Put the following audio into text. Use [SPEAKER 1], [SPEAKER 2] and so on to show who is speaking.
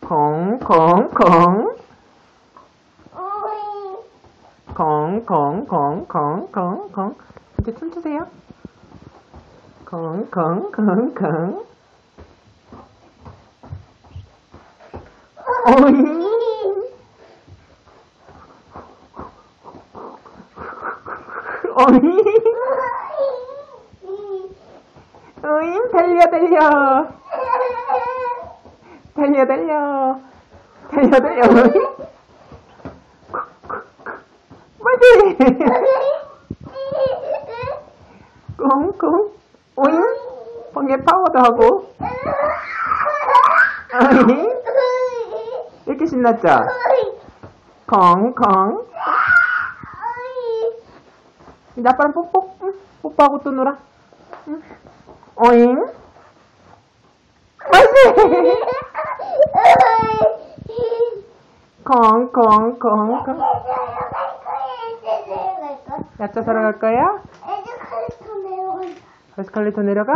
[SPEAKER 1] 콩콩콩 콩콩콩콩콩콩 이제 춤추세요. 콩콩콩콩 오잉 오잉 오잉 달려 달려 달려 달려 달려 달려 빨리 꽁꽁 오잉 번개 파워도 하고 오잉 이렇게 신났죠? 콩콩 이제 아빠랑 뽀뽀 응? 뽀뽀하고 또 놀아 응? 오잉 빨리 콩콩콩콩 야자 사러 갈 거야? 에스컬레이터 내려가?